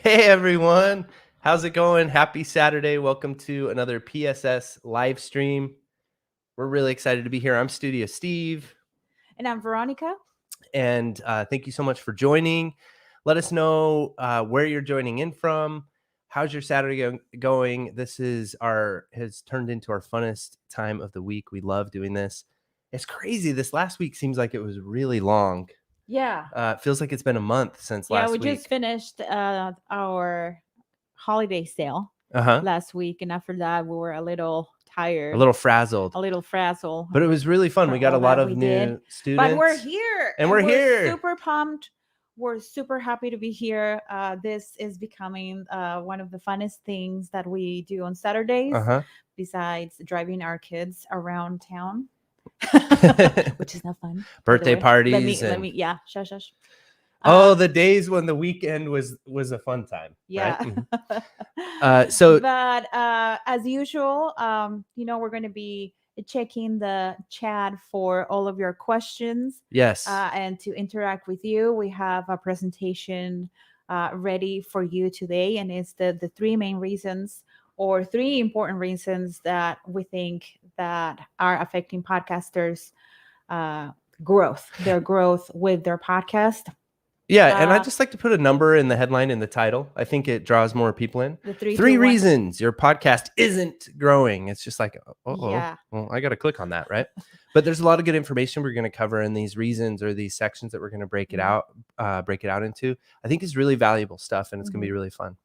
Hey everyone, how's it going? Happy Saturday. Welcome to another PSS Livestream. We're really excited to be here. I'm Studio Steve. And I'm Veronica. And thank you so much for joining. Let us know where you're joining in from. How's your Saturday going? This has turned into our funnest time of the week. We love doing this. It's crazy. This last week seems like it was really long. Yeah. It feels like it's been a month since last week. Yeah, we just finished our holiday sale Uh-huh. last week. And after that, we were a little tired. A little frazzled. But it was really fun. We got a lot of new students. But we're here. And we're here. Super pumped. We're super happy to be here. This is becoming one of the funnest things that we do on Saturdays, besides driving our kids around town. Which is not fun. Birthday parties. Let me, shush. The days when the weekend was a fun time. Yeah. Right? But as usual, we're going to be checking the chat for all of your questions. Yes. And to interact with you, we have a presentation ready for you today, and it's the three main reasons, or three important reasons, that we think that are affecting podcasters' their growth with their podcast. Yeah, and I just like to put a number in the headline in the title. I think it draws more people in. The three reasons your podcast isn't growing. It's just like, well, I got to click on that, right? But there's a lot of good information we're going to cover in these reasons, or these sections that we're going to break it out into. I think it's really valuable stuff, and it's going to be really fun.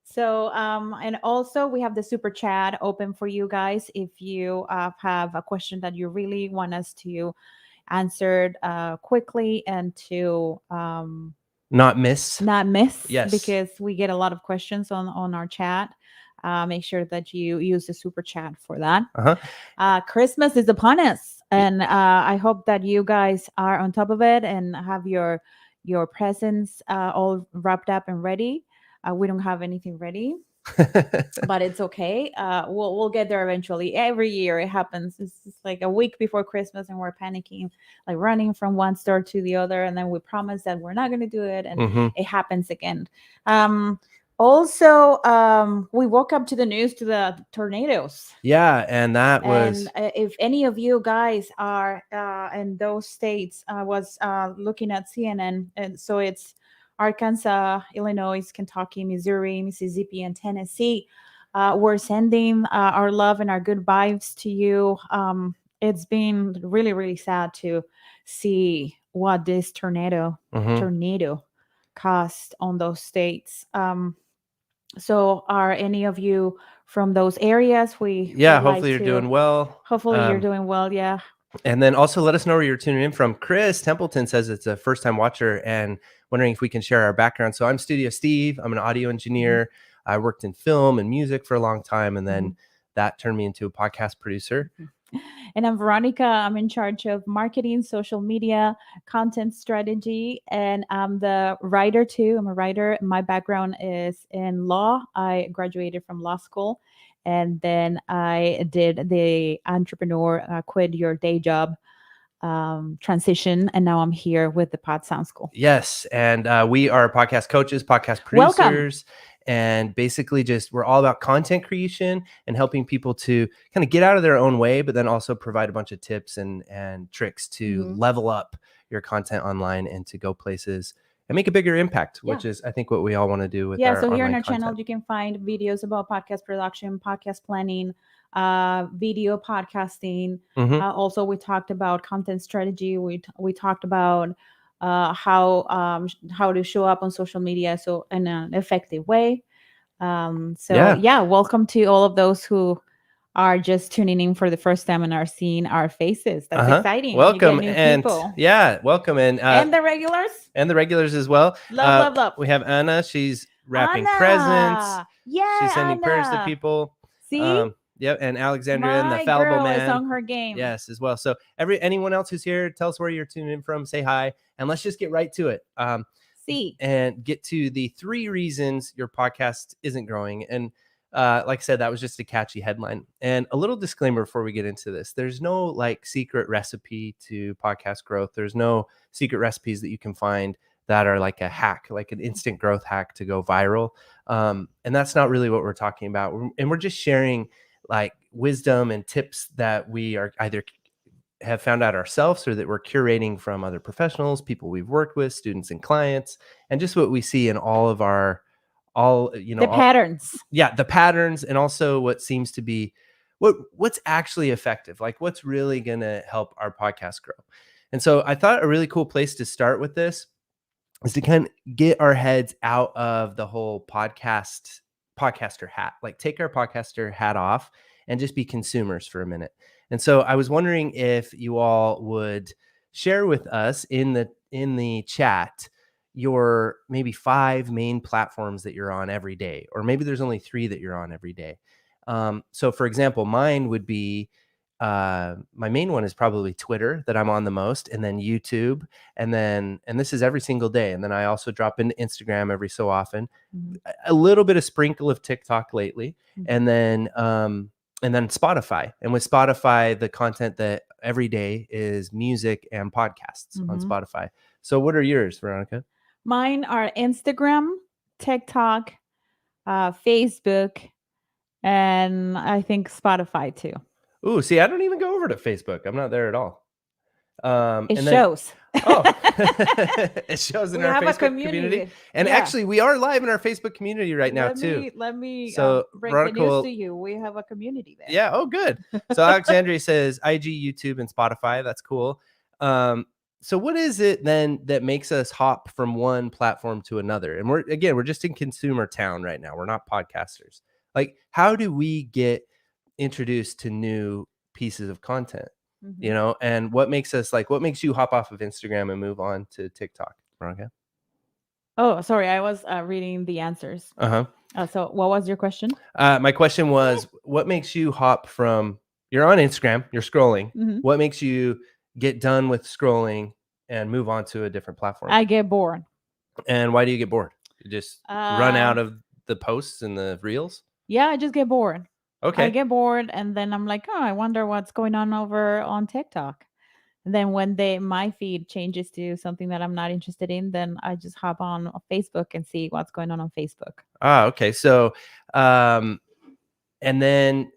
So, and also we have the super chat open for you guys. If you have a question that you really want us to answer quickly and to not miss, yes, because we get a lot of questions on our chat. Make sure that you use the super chat for that. Christmas is upon us, and I hope that you guys are on top of it and have your presents all wrapped up and ready. We don't have anything ready, but it's okay. We'll get there eventually. Every year it happens. It's just like a week before Christmas, and we're panicking, like running from one store to the other, and then we promise that we're not going to do it, and it happens again. Also, we woke up to the news to the tornadoes. Yeah, and that was. And if any of you guys are in those states, I was looking at CNN, and so it's Arkansas, Illinois, Kentucky, Missouri, Mississippi, and Tennessee. We're sending our love and our good vibes to you. It's been really, really sad to see what this tornado caused on those states. So are any of you from those areas? Hopefully you're doing well. Hopefully you're doing well, yeah. And then also let us know where you're tuning in from. Chris Templeton says it's a first-time watcher and wondering if we can share our background. So I'm Studio Steve. I'm an audio engineer. I worked in film and music for a long time, and then that turned me into a podcast producer. And I'm Veronica. I'm in charge of marketing, social media, content strategy, and I'm the writer too. I'm a writer. My background is in law. I graduated from law school, and then I did the entrepreneur, quit your day job transition, and now I'm here with the Pod Sound School. Yes, and we are podcast coaches, podcast producers. Welcome. And basically we're all about content creation and helping people to kind of get out of their own way, but then also provide a bunch of tips and tricks to level up your content online and to go places and make a bigger impact, which is, I think, what we all want to do with our so here on our content. channel, you can find videos about podcast production, podcast planning, video podcasting. Also, we talked about content strategy. We talked about how to show up on social media in an effective way. Welcome to all of those who are just tuning in for the first time and are seeing our faces. That's exciting. Welcome, and people. Welcome, and the regulars as well. Love. We have Anna. She's wrapping presents. Yeah, she's sending prayers to people. See. Yep, and Alexandria and the Fallible girl Man is on her game. Yes, as well. So anyone else who's here, tell us where you're tuning in from. Say hi, and let's just get right to it. And get to the 3 reasons your podcast isn't growing. And like I said, that was just a catchy headline. And a little disclaimer before we get into this: there's no like secret recipe to podcast growth. There's no secret recipes that you can find that are like a hack, like an instant growth hack to go viral. And that's not really what we're talking about. And we're just sharing like wisdom and tips that we are either have found out ourselves or that we're curating from other professionals, people we've worked with, students and clients, and just what we see in all of our, the patterns. Yeah, the patterns, and also what seems to be what's actually effective, like what's really going to help our podcast grow. And so I thought a really cool place to start with this is to kind of get our heads out of the whole podcaster hat, like take our podcaster hat off and just be consumers for a minute. And so I was wondering if you all would share with us in the chat your maybe 5 main platforms that you're on every day, or maybe there's only 3 that you're on every day. So for example, mine would be my main one is probably Twitter, that I'm on the most, and then YouTube, and this is every single day. And then I also drop into Instagram every so often, a little bit of sprinkle of TikTok lately, and then Spotify. And with Spotify, the content that every day is music and podcasts on Spotify. So what are yours, Veronica? Mine are Instagram, TikTok, Facebook, and I think Spotify too. Ooh, see, I don't even go over to Facebook. I'm not there at all. It shows. It shows in our Facebook community. And actually, we are live in our Facebook community right now too. Let me break Veronica the news to you. We have a community there. Yeah. Oh, good. So Alexandria says IG, YouTube, and Spotify. That's cool. So what is it then that makes us hop from one platform to another? And we're just in consumer town right now. We're not podcasters. Like, how do we get introduced to new pieces of content? And what makes you hop off of Instagram and move on to TikTok, Veronica? Oh, sorry. I was reading the answers. So what was your question? My question was, what makes you hop from, you're on Instagram, you're scrolling. What makes you get done with scrolling and move on to a different platform? I get bored. And why do you get bored? You just run out of the posts and the reels? Yeah, I just get bored. Okay. I get bored, and then I'm like, I wonder what's going on over on TikTok. And then when my feed changes to something that I'm not interested in, then I just hop on Facebook and see what's going on Facebook. Okay. So, and then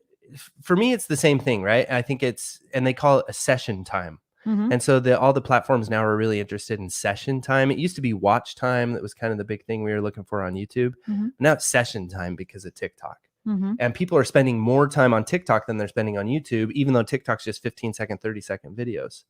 for me, it's the same thing, right? I think and they call it a session time. And so all the platforms now are really interested in session time. It used to be watch time. That was kind of the big thing we were looking for on YouTube. Now it's session time because of TikTok. And people are spending more time on TikTok than they're spending on YouTube, even though TikTok's just 15-second, 30-second videos.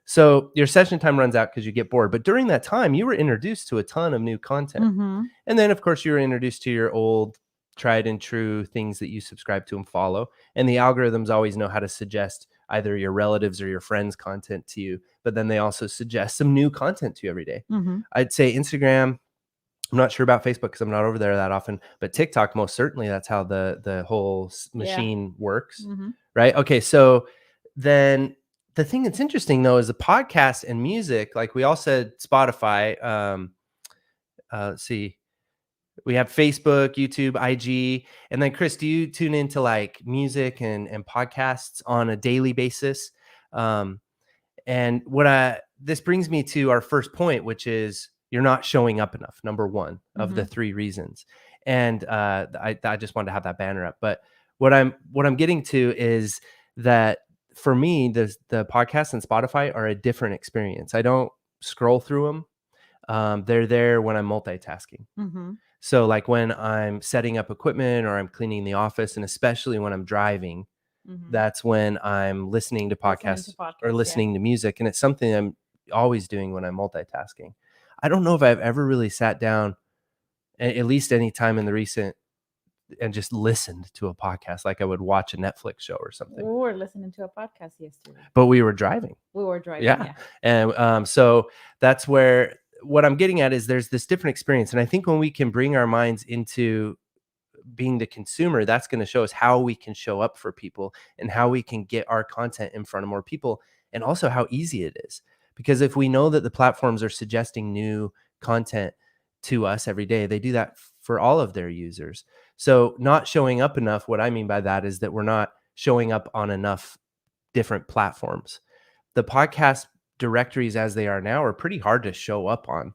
So your session time runs out because you get bored. But during that time, you were introduced to a ton of new content. And then, of course, you were introduced to your old tried and true things that you subscribe to and follow. And the algorithms always know how to suggest either your relatives or your friends' content to you. But then they also suggest some new content to you every day. I'd say Instagram. I'm not sure about Facebook because I'm not over there that often, but TikTok, most certainly, that's how the whole machine works, right? Okay, so then the thing that's interesting, though, is the podcast and music. Like we all said, Spotify. Let's see. We have Facebook, YouTube, IG. And then, Chris, do you tune into like music and podcasts on a daily basis? And this brings me to our first point, which is, you're not showing up enough. Number one of the 3 reasons. And I just wanted to have that banner up. But what I'm getting to is that for me, the podcast and Spotify are a different experience. I don't scroll through them. They're there when I'm multitasking. So like when I'm setting up equipment or I'm cleaning the office, and especially when I'm driving, that's when I'm listening to podcasts or listening to music. And it's something I'm always doing when I'm multitasking. I don't know if I've ever really sat down, at least any time in the recent, and just listened to a podcast like I would watch a Netflix show or something. We were listening to a podcast yesterday. But we were driving. Yeah. And so that's where what I'm getting at is there's this different experience. And I think when we can bring our minds into being the consumer, that's going to show us how we can show up for people and how we can get our content in front of more people, and also how easy it is. Because if we know that the platforms are suggesting new content to us every day, they do that for all of their users. So not showing up enough, what I mean by that is that we're not showing up on enough different platforms. The podcast directories as they are now are pretty hard to show up on.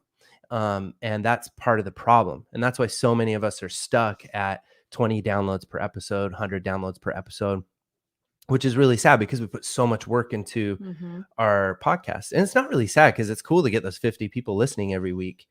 And that's part of the problem. And that's why so many of us are stuck at 20 downloads per episode, 100 downloads per episode, which is really sad because we put so much work into our podcast. And it's not really sad because it's cool to get those 50 people listening every week,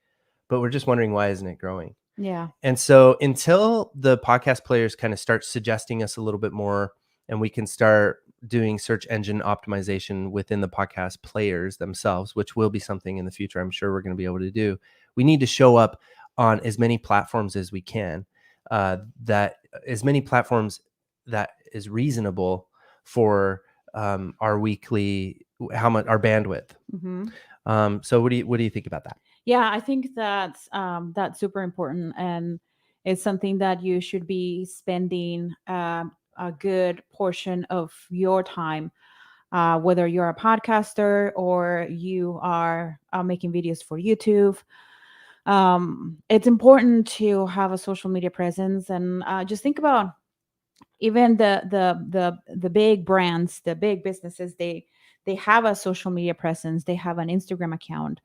but we're just wondering, why isn't it growing? Yeah. And so until the podcast players kind of start suggesting us a little bit more, and we can start doing search engine optimization within the podcast players themselves, which will be something in the future I'm sure we're going to be able to do, we need to show up on as many platforms as we can, that as many platforms that is reasonable for our weekly, how much our bandwidth. So what do you think about that? Yeah, I think that's super important, and it's something that you should be spending a good portion of your time, whether you're a podcaster or you are making videos for YouTube. It's important to have a social media presence, and just think about even the big brands, the big businesses. They have a social media presence. They have an Instagram account.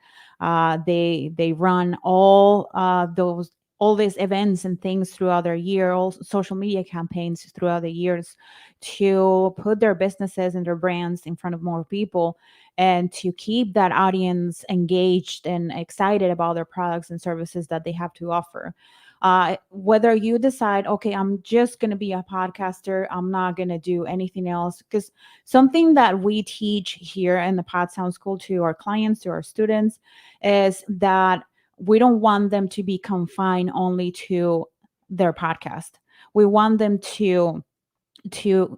They run all these events and things throughout their year, all social media campaigns throughout the years, to put their businesses and their brands in front of more people, and to keep that audience engaged and excited about their products and services that they have to offer. Whether you decide, okay, I'm just going to be a podcaster, I'm not going to do anything else, because something that we teach here in the Pod Sound School to our clients, to our students, is that we don't want them to be confined only to their podcast. We want them to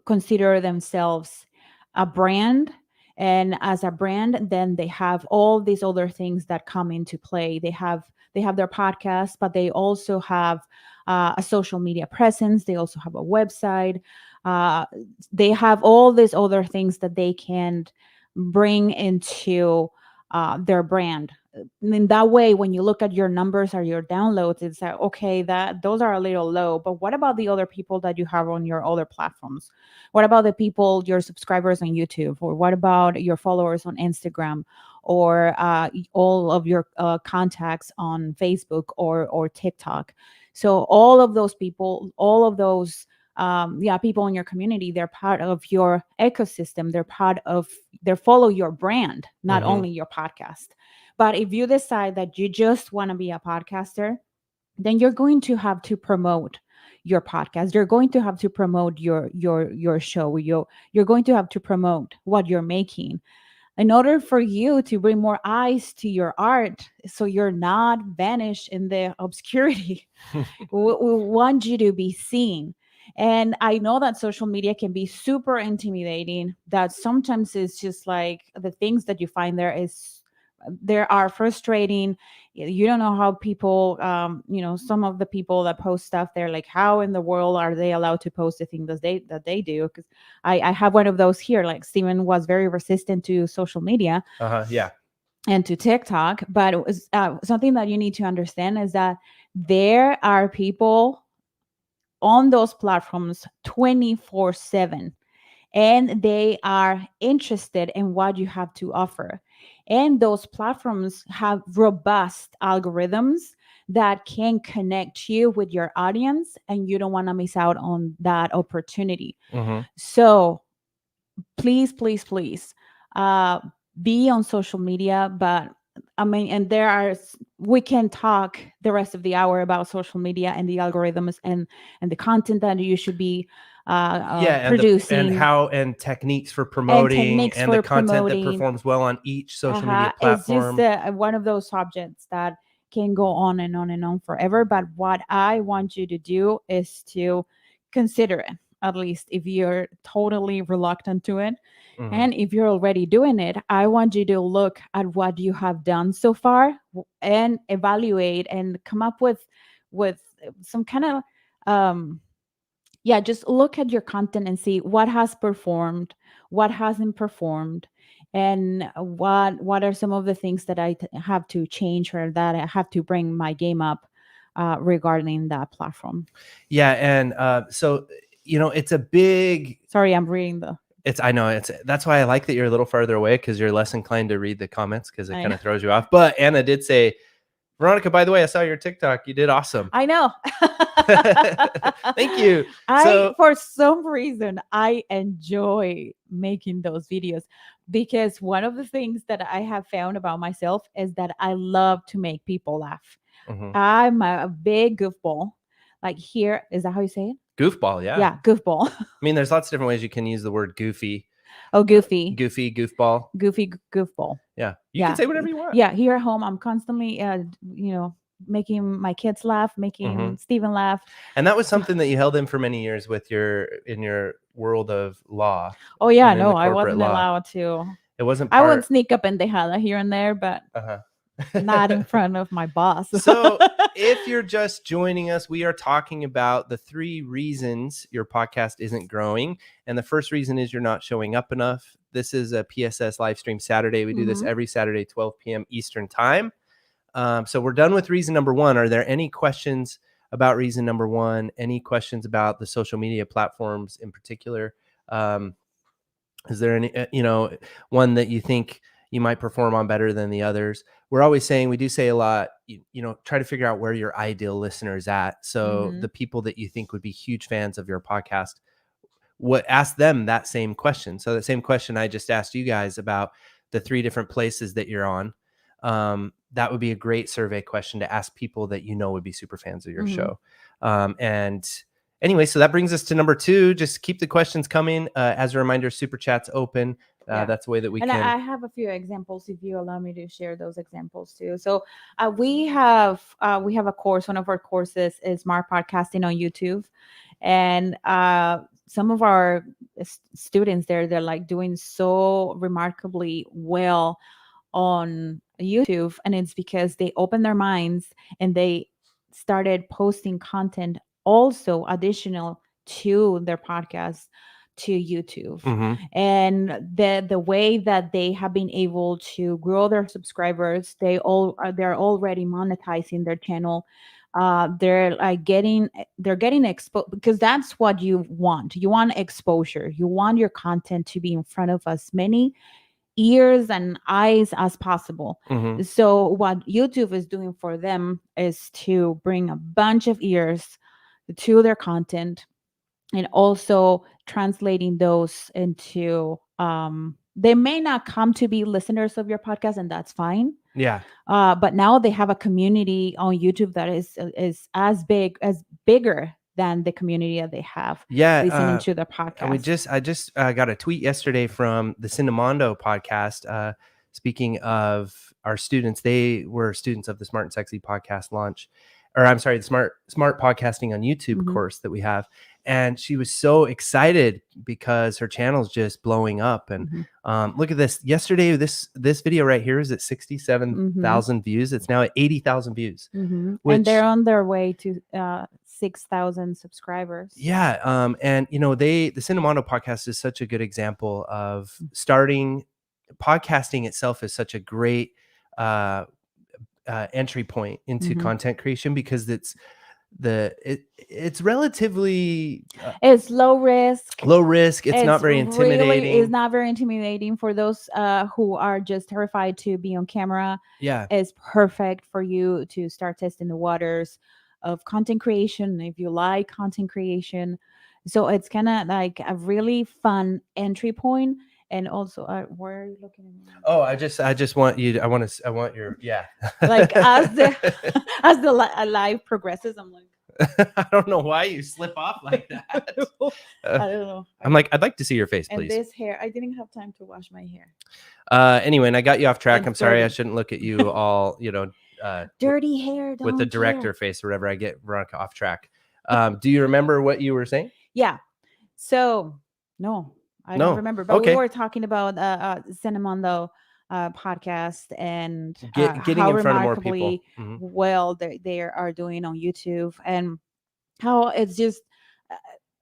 consider themselves a brand. And as a brand, then they have all these other things that come into play. They have their podcast, but they also have a social media presence. They also have a website. They have all these other things that they can bring into their brand. In that way, when you look at your numbers or your downloads, it's like, okay, those are a little low, but what about the other people that you have on your other platforms? What about the people, your subscribers on YouTube? Or what about your followers on Instagram? Or all of your contacts on Facebook or TikTok? So all of those people, all of those people in your community, they're part of your ecosystem. They follow your brand, not only your podcast. But if you decide that you just want to be a podcaster, then you're going to have to promote your podcast. You're going to have to promote your show. You're going to have to promote what you're making in order for you to bring more eyes to your art, so you're not vanished in the obscurity. we want you to be seen. And I know that social media can be super intimidating, that sometimes it's just like the things that you find there are frustrating. You don't know how people, some of the people that post stuff, they're like, how in the world are they allowed to post the things that they do? Because I have one of those here. Like, Steven was very resistant to social media. Yeah. And to TikTok. But it was something that you need to understand is that there are people on those platforms 24/7. And they are interested in what you have to offer. And those platforms have robust algorithms that can connect you with your audience, and you don't want to miss out on that opportunity. So please, please, please be on social media. But I mean, and we can talk the rest of the hour about social media and the algorithms and the content that you should be producing, and techniques for promoting, and the content that performs well on each social media platform. It's just one of those subjects that can go on and on and on forever. But what I want you to do is to consider it, at least if you're totally reluctant to it. And if you're already doing it, I want you to look at what you have done so far and evaluate and come up with some kind of just look at your content and see what has performed, what hasn't performed, and what are some of the things that I have to change or that I have to bring my game up regarding that platform. Yeah, and so it's a big. Sorry, I'm reading that's why I like that you're a little farther away, because you're less inclined to read the comments, because it kind of throws you off. But Anna did say, Veronica, by the way, I saw your TikTok. You did awesome. I know. Thank you. For some reason, I enjoy making those videos because one of the things that I have found about myself is that I love to make people laugh. I'm a big goofball. Like here, is that how you say it? Goofball, yeah. Yeah, goofball. I mean, there's lots of different ways you can use the word goofy. Oh, goofy. Goofy, goofball. Goofy, goofball. Yeah. You can say whatever you want. Yeah, here at home, I'm constantly, making my kids laugh, making Steven laugh. And that was something that you held in for many years in your world of law. Oh yeah, no, I wasn't allowed to. It wasn't I would sneak up in the hala here and there, but not in front of my boss. So if you're just joining us, we are talking about the 3 reasons your podcast isn't growing. And the first reason is you're not showing up enough. This is a PSS Livestream Saturday. We do this every Saturday, 12 p.m. Eastern time. So we're done with reason number 1. Are there any questions about reason number 1? Any questions about the social media platforms in particular? Is there any, one that you think you might perform on better than the others? We're always saying, we do say a lot, try to figure out where your ideal listener is at. So the people that you think would be huge fans of your podcast, ask them that same question. So the same question I just asked you guys about the 3 different places that you're on. That would be a great survey question to ask people that would be super fans of your show. And anyway, so that brings us to number 2. Just keep the questions coming. As a reminder, Super Chat's open. That's the way that we can. I have a few examples if you allow me to share those examples too. So we have a course. One of our courses is Smart Podcasting on YouTube. And some of our students they're like doing so remarkably well on YouTube. And it's because they opened their minds and they started posting content also additional to their podcast to YouTube. And the way that they have been able to grow their subscribers, they're already monetizing their channel. They're getting exposed because that's what you want. You want exposure. You want your content to be in front of as many ears and eyes as possible. So what YouTube is doing for them is to bring a bunch of ears to their content and also translating those into they may not come to be listeners of your podcast, and that's fine. But now they have a community on YouTube that is bigger than the community that they have listening to the podcast. I just got a tweet yesterday from the Cinemondo podcast. Speaking of our students, they were students of the Smart and Sexy podcast launch, or I'm sorry, the Smart Podcasting on YouTube course that we have. And she was so excited because her channel's just blowing up. And look at this. Yesterday, this video right here is at 67,000 views. It's now at 80,000 views. And they're on their way to 6,000 subscribers. Yeah. And the Cinemondo podcast is such a good example of starting. Podcasting itself is such a great entry point into content creation because it's relatively it's low risk. It's not very intimidating. It's not very intimidating for those who are just terrified to be on camera. It's perfect for you to start testing the waters of content creation if you like content creation. So it's kind of like a really fun entry point. And also, where are you looking at me? Oh, I just want you. I want your Like as the live progresses, I'm like, I don't know why you slip off like that. I don't know. I'm like, I'd like to see your face, please. And this hair, I didn't have time to wash my hair. Anyway, and I got you off track. I'm sorry, I shouldn't look at you all, dirty hair. With the director face or whatever. I get Veronica off track. Do you remember what you were saying? Yeah. So no. I don't remember, but we were talking about Cinemondo podcast and getting how in front of more people. Well they are doing on YouTube and how it's just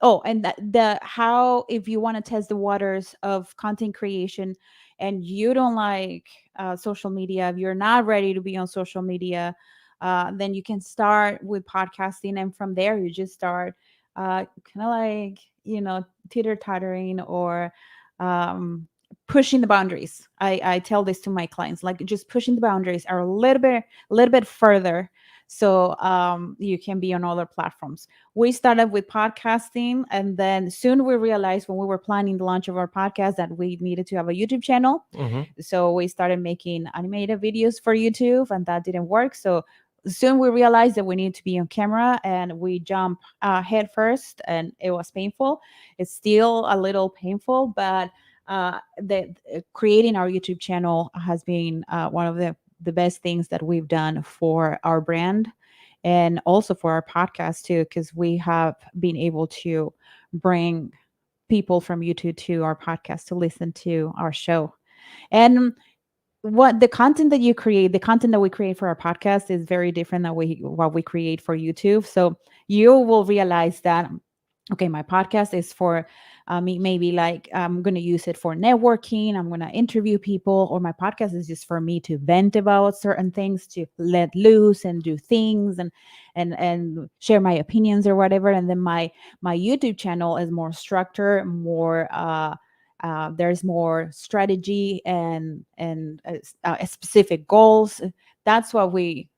and how if you want to test the waters of content creation and you don't like social media, if you're not ready to be on social media, then you can start with podcasting, and from there you just start kind of like teeter-tottering or pushing the boundaries. I tell this to my clients, like just pushing the boundaries are a little bit further, so you can be on other platforms. We started with podcasting, and then soon we realized when we were planning the launch of our podcast that we needed to have a YouTube channel. So we started making animated videos for YouTube, and that didn't work. So soon we realized that we need to be on camera, and we jump head first, and it was painful. It's still a little painful, but creating our YouTube channel has been one of the best things that we've done for our brand and also for our podcast too, because we have been able to bring people from YouTube to our podcast to listen to our show. And what the content that you create, the content that we create for our podcast is very different than what we create for YouTube. So you will realize that, okay, my podcast is for maybe like I'm going to use it for networking. I'm going to interview people, or my podcast is just for me to vent about certain things, to let loose and do things and share my opinions or whatever. And then my YouTube channel is more structured, more there's more strategy and specific goals. That's what we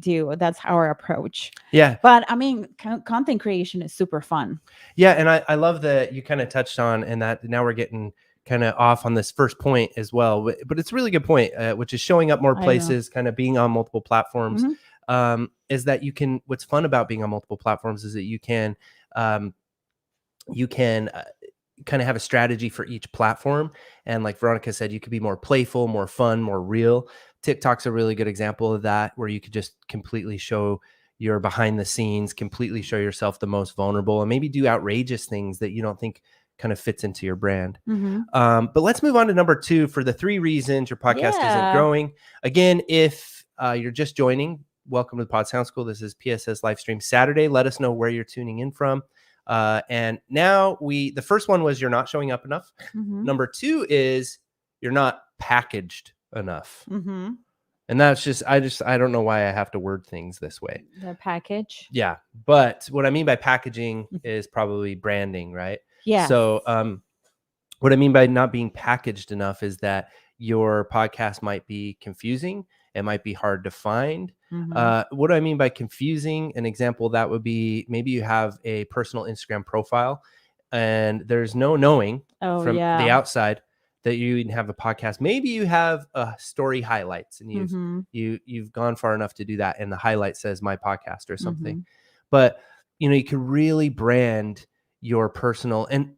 do. That's our approach. Yeah. But I mean, content creation is super fun. Yeah. And I love that you kind of touched on, and that now we're getting kind of off on this first point as well, but it's a really good point, which is showing up more places, kind of being on multiple platforms. Is that what's fun about being on multiple platforms is that you can kind of have a strategy for each platform. And like Veronica said, you could be more playful, more fun, more real. TikTok's a really good example of that, where you could just completely show your behind the scenes, completely show yourself the most vulnerable, and maybe do outrageous things that you don't think kind of fits into your brand. But let's move on to number 2 for the 3 reasons your podcast isn't growing. Again, if you're just joining, welcome to the Pod Sound School. This is PSS Livestream Saturday. Let us know where you're tuning in from. And now the first one was you're not showing up enough. Number 2 is you're not packaged enough. And that's just, I don't know why I have to word things this way. The package. Yeah. But what I mean by packaging is probably branding, right? Yeah. So, what I mean by not being packaged enough is that your podcast might be confusing. It might be hard to find. What do I mean by confusing? An example of that would be maybe you have a personal Instagram profile and there's no knowing from the outside that you even have a podcast. Maybe you have story highlights, and you've gone far enough to do that, and the highlight says my podcast or something. But you can really brand your personal, and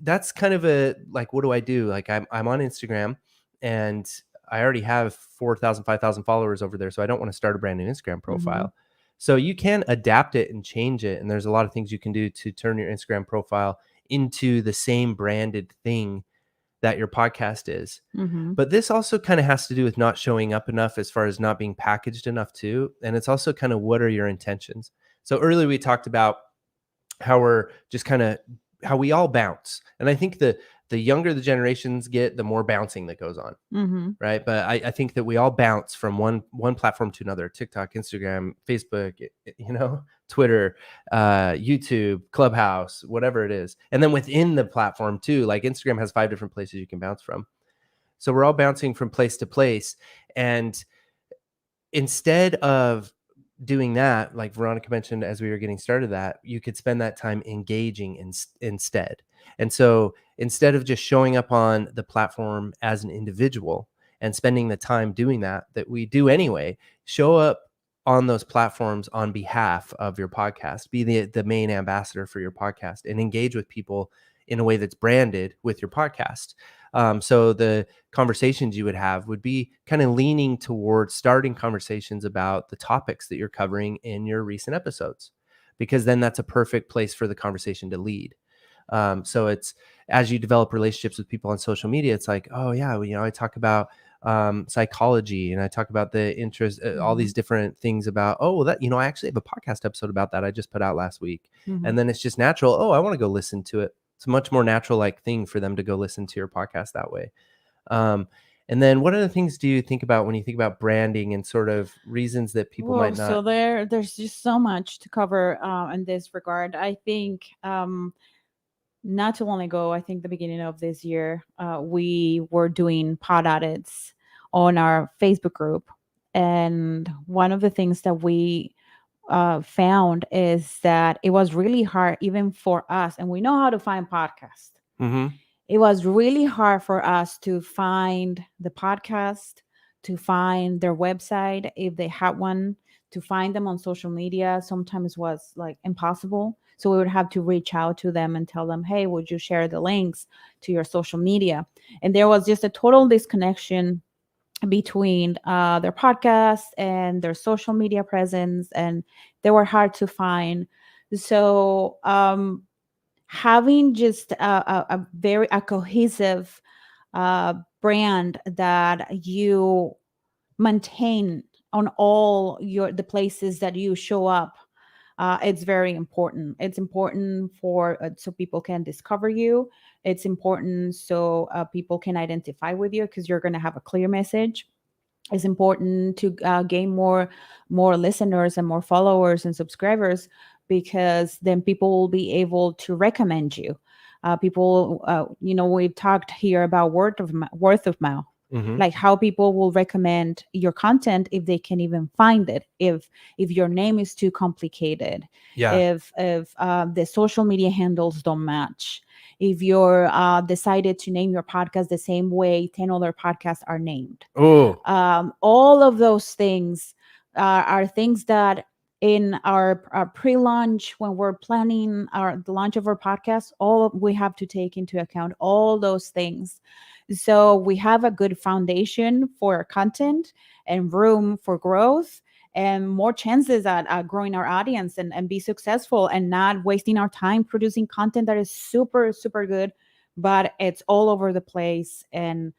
that's kind of like, what do I do? Like I'm on Instagram, and I already have 4,000, 5,000 followers over there. So I don't want to start a brand new Instagram profile. So you can adapt it and change it. And there's a lot of things you can do to turn your Instagram profile into the same branded thing that your podcast is. But this also kind of has to do with not showing up enough, as far as not being packaged enough too. And it's also kind of, what are your intentions? So earlier we talked about how we're just kind of, how we all bounce. And I think the younger the generations get, the more bouncing that goes on. Right. But I think that we all bounce from one platform to another: TikTok, Instagram, Facebook, Twitter, YouTube, Clubhouse, whatever it is. And then within the platform too, like Instagram has 5 different places you can bounce from. So we're all bouncing from place to place. And instead of doing that, like Veronica mentioned as we were getting started, that you could spend that time engaging instead. And so instead of just showing up on the platform as an individual and spending the time doing that we do anyway, show up on those platforms on behalf of your podcast. Be the main ambassador for your podcast and engage with people in a way that's branded with your podcast. So the conversations you would have would be kind of leaning towards starting conversations about the topics that you're covering in your recent episodes, because then that's a perfect place for the conversation to lead. So it's, as you develop relationships with people on social media, it's like, oh yeah, I talk about psychology, and I talk about the interest, all these different things about, I actually have a podcast episode about that I just put out last week. And then it's just natural. Oh, I want to go listen to it. It's a much more natural like thing for them to go listen to your podcast that way. And then what other things do you think about when you think about branding and sort of reasons that people might not? So there's just so much to cover in this regard. I think not too long ago, I think the beginning of this year, we were doing pod audits on our Facebook group. And one of the things that we found is that it was really hard, even for us, and we know how to find podcasts. Mm-hmm. It was really hard for us to find the podcast, to find their website if they had one, to find them on social media. Sometimes was like impossible. So we would have to reach out to them and tell them, hey, would you share the links to your social media? And there was just a total disconnection between their podcast and their social media presence, and they were hard to find. So having just a very cohesive brand that you maintain on all the places that you show up, it's very important. It's important for so people can discover you. It's important so people can identify with you because you're going to have a clear message. It's important to gain more listeners and more followers and subscribers, because then people will be able to recommend you. People, we've talked here about word of mouth. Mm-hmm. Like how people will recommend your content if they can even find it, if your name is too complicated, Yeah. if the social media handles don't match, if you're decided to name your podcast the same way 10 other podcasts are named. Oh. All of those things are things that in our pre-launch, when we're planning the launch of our podcast, we have to take into account all those things. So we have a good foundation for content and room for growth and more chances at growing our audience and be successful, and not wasting our time producing content that is super, super good, but it's all over the place and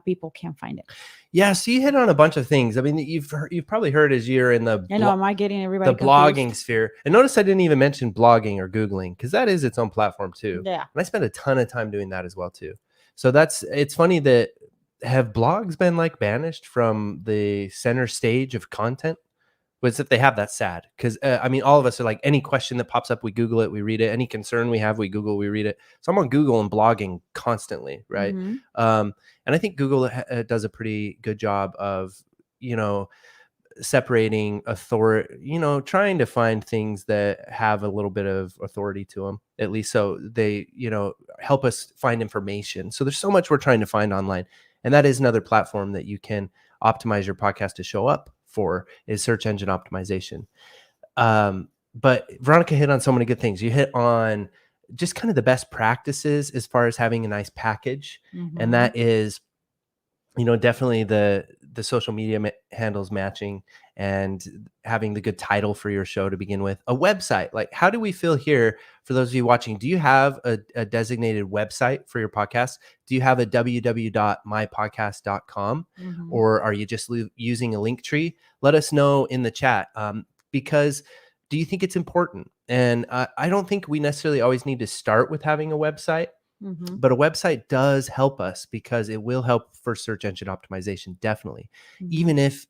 people can't find it. Yeah, so you hit on a bunch of things. I mean, you've probably heard as you're in the Am I getting everybody the blogging confused? sphere. And notice I didn't even mention blogging or Googling, because that is its own platform too. Yeah. And I spend a ton of time doing that as well too. So it's funny that have blogs been like banished from the center stage of content? But if they have, that's sad. Because I mean, all of us are like, any question that pops up, we Google it, we read it. Any concern we have, we Google, we read it. So I'm on Google and blogging constantly, right? Mm-hmm. And I think Google does a pretty good job of, separating authority, trying to find things that have a little bit of authority to them, at least, so they, help us find information. So there's so much we're trying to find online, and that is another platform that you can optimize your podcast to show up for, is search engine optimization. But Veronica hit on so many good things. You hit on just kind of the best practices as far as having a nice package, Mm-hmm. and that is, definitely the social media handles matching, and having the good title for your show to begin with. A website, like, how do we feel here for those of you watching? Do you have a designated website for your podcast? Do you have a www.mypodcast.com? Mm-hmm. Or are you just using a link tree? Let us know in the chat, because do you think it's important? And I don't think we necessarily always need to start with having a website. Mm-hmm. But a website does help us, because it will help for search engine optimization, definitely. Mm-hmm. Even if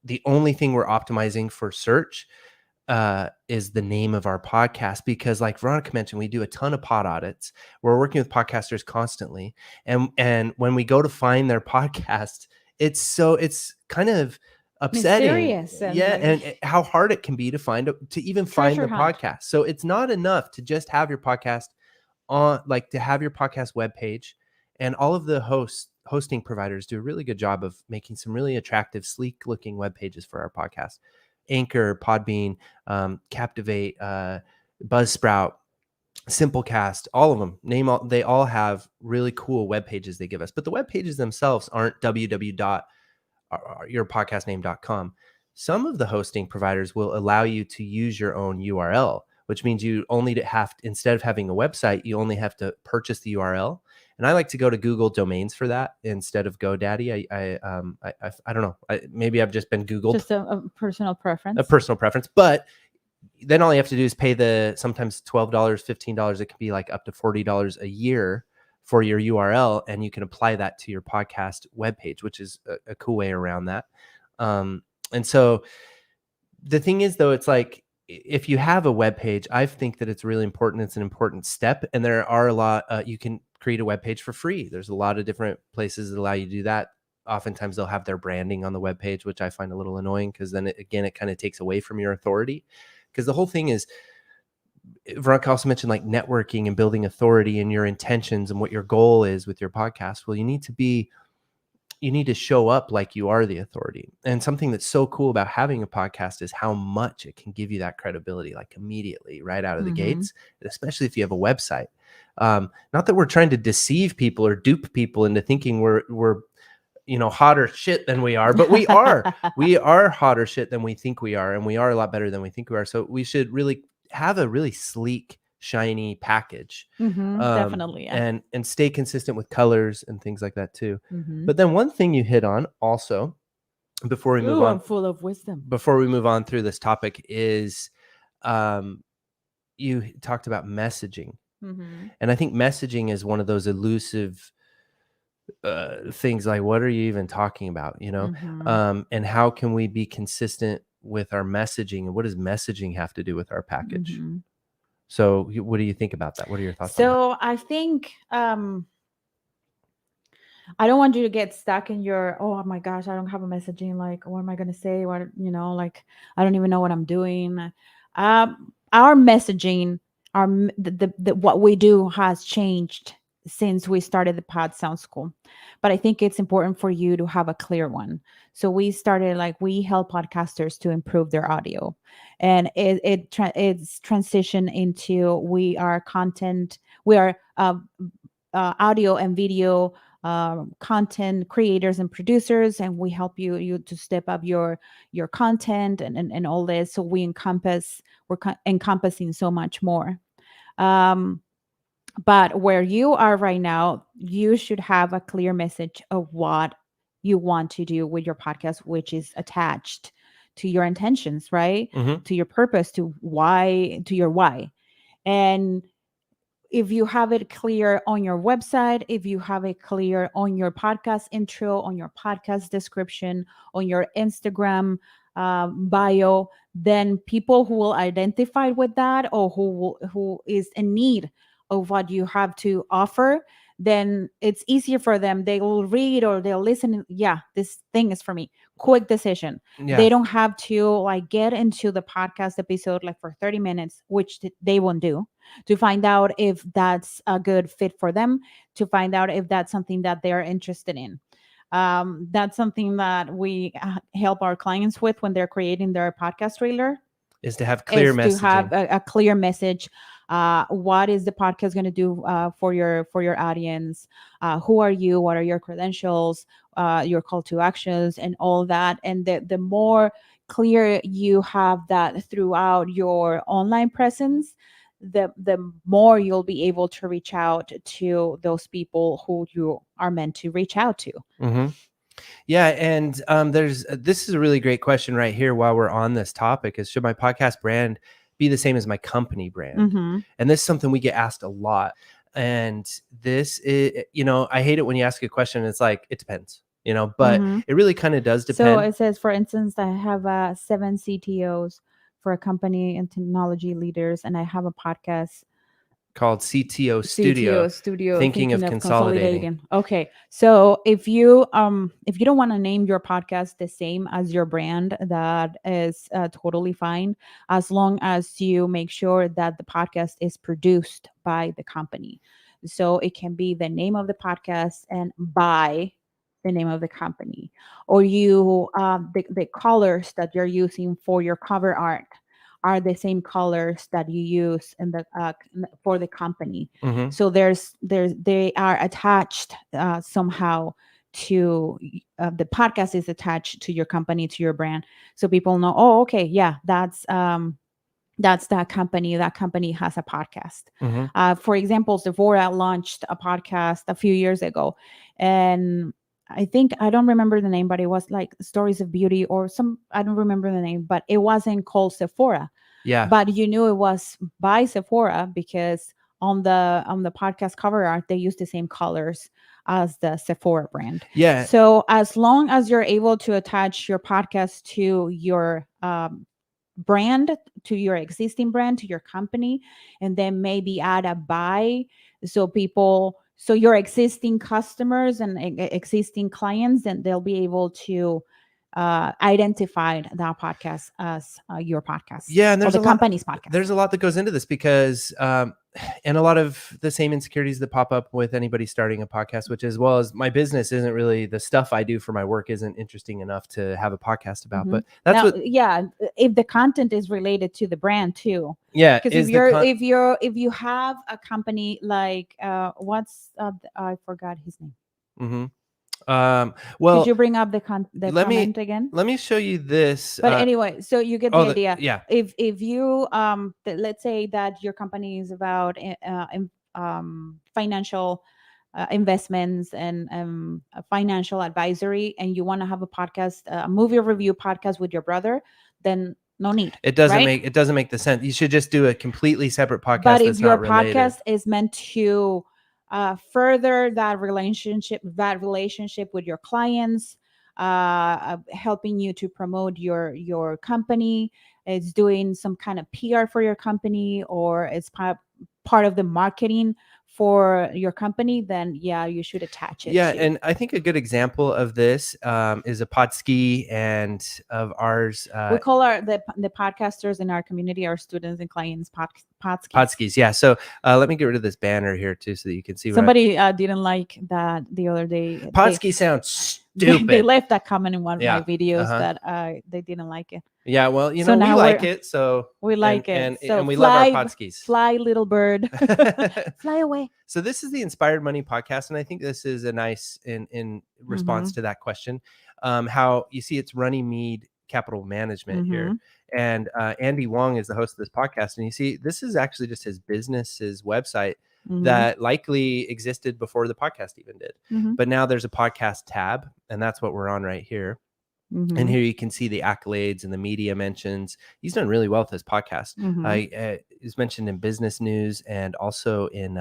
the only thing we're optimizing for search is the name of our podcast, because like Veronica mentioned, we do a ton of pod audits. We're working with podcasters constantly. And when we go to find their podcast, it's kind of upsetting. Mysterious, and how hard it can be to find the podcast. So it's not enough to just have your podcast to have your podcast webpage, and all of the hosting providers do a really good job of making some really attractive, sleek looking web pages for our podcast. Anchor, Podbean, Captivate, Buzzsprout, Simplecast, all of them, they all have really cool web pages they give us, but the web pages themselves aren't www.yourpodcastname.com. Some of the hosting providers will allow you to use your own URL, which means you only instead of having a website, you only have to purchase the URL. And I like to go to Google Domains for that instead of GoDaddy. I don't know. Maybe I've just been Googled. Just a personal preference. But then all you have to do is pay the sometimes $12, $15. It can be like up to $40 a year for your URL, and you can apply that to your podcast webpage, which is a cool way around that. And so the thing is, though, it's like, if you have a web page, I think that it's really important. It's an important step. And there are a lot, you can create a web page for free. There's a lot of different places that allow you to do that. Oftentimes they'll have their branding on the web page, which I find a little annoying because then it kind of takes away from your authority. Because the whole thing is, Veronica also mentioned like networking and building authority and your intentions and what your goal is with your podcast. Well, you need to show up like you are the authority. And something that's so cool about having a podcast is how much it can give you that credibility, like immediately right out of the gates, especially if you have a website. Not that we're trying to deceive people or dupe people into thinking we're hotter shit than we are, but we are hotter shit than we think we are. And we are a lot better than we think we are. So we should really have a really sleek, shiny package. Definitely. Yeah. And stay consistent with colors and things like that too. But then one thing you hit on also before we move on, I'm full of wisdom. Before we move on through this topic is you talked about messaging. And I think messaging is one of those elusive things, like what are you even talking about, and how can we be consistent with our messaging, and what does messaging have to do with our package? So what do you think about that? What are your thoughts on that? So I think I don't want you to get stuck in your, oh my gosh, I don't have a messaging. Like, what am I going to say? What, like, I don't even know what I'm doing. Our messaging, what we do has changed since we started the Pod Sound School. But I think it's important for you to have a clear one. So we started, we help podcasters to improve their audio. And it's transitioned into, we are audio and video content creators and producers, and we help you to step up your content and all this. So we're encompassing so much more. But where you are right now, you should have a clear message of what you want to do with your podcast, which is attached to your intentions, right? To your purpose, to your why. And if you have it clear on your website, if you have it clear on your podcast intro, on your podcast description, on your Instagram bio, then people who will identify with that, or who is in need of what you have to offer, then it's easier for them. They will read or they'll listen. Yeah, this thing is for me. Quick decision. Yeah. They don't have to get into the podcast episode for 30 minutes, which they won't do, to find out if that's a good fit for them, to find out if that's something that they're interested in. That's something that we help our clients with when they're creating their podcast trailer. Is to have clear messaging. To have a clear message. What is the podcast going to do for your audience? Who are you? What are your credentials? Your call to actions and all that. And the more clear you have that throughout your online presence, the more you'll be able to reach out to those people who you are meant to reach out to. Yeah. And this is a really great question right here while we're on this topic, is should my podcast brand be the same as my company brand? And this is something we get asked a lot. And this is, I hate it when you ask a question. It's like, it depends, but it really kind of does depend. So it says, for instance, I have 7 CTOs for a company and technology leaders, and I have a podcast called CTO Studio, thinking of consolidating. Okay. So if you don't want to name your podcast the same as your brand, that is totally fine, as long as you make sure that the podcast is produced by the company. So it can be the name of the podcast and by the name of the company, or the colors that you're using for your cover art are the same colors that you use in the for the company. So they are attached somehow to the podcast is attached to your company, to your brand, so people know, oh, okay, yeah, that's that company. That company has a podcast. For example, Sephora launched a podcast a few years ago, and I don't remember the name, but it was Stories of Beauty or I don't remember the name, but it wasn't called Sephora. Yeah. But you knew it was by Sephora because on the podcast cover art, they use the same colors as the Sephora brand. Yeah. So as long as you're able to attach your podcast to your brand, to your existing brand, to your company, and then maybe add a buy. So your existing customers and existing clients, then they'll be able to identify that podcast as your podcast. Yeah, and there's company's podcast. There's a lot that goes into this because, and a lot of the same insecurities that pop up with anybody starting a podcast, which, as well as my business isn't really, the stuff I do for my work isn't interesting enough to have a podcast about. But that's if the content is related to the brand too. Yeah, because if you have a company like I forgot his name. Mm-hmm. Well, could you bring up the comment again? Let me show you this. But anyway, so you get the idea. Yeah. If you let's say that your company is about financial investments and financial advisory, and you want to have a podcast, a movie review podcast with your brother, then no need. It doesn't make the sense. You should just do a completely separate podcast. But if your podcast is meant to further that relationship with your clients, helping you to promote your company, it's doing some kind of PR for your company, or it's part of the marketing for your company, then you should attach it. And I think a good example of this is a podski and of ours. We call the podcasters in our community, our students and clients, podskis. Yeah. So let me get rid of this banner here too, so that you can see. Somebody didn't like that the other day. Podski sounds stupid. They left that comment in one of my videos that they didn't like it. Yeah, well, we like it, so we like it, and we love our podskis. Fly, little bird, fly away. So this is the Inspired Money podcast, and I think this is a nice in response to that question. How you see it's Runnymede Capital Management here, and Andy Wong is the host of this podcast, and you see this is actually just his business's website that likely existed before the podcast even did, but now there's a podcast tab, and that's what we're on right here. And here you can see the accolades and the media mentions. He's done really well with his podcast. He's mentioned in Business News and also in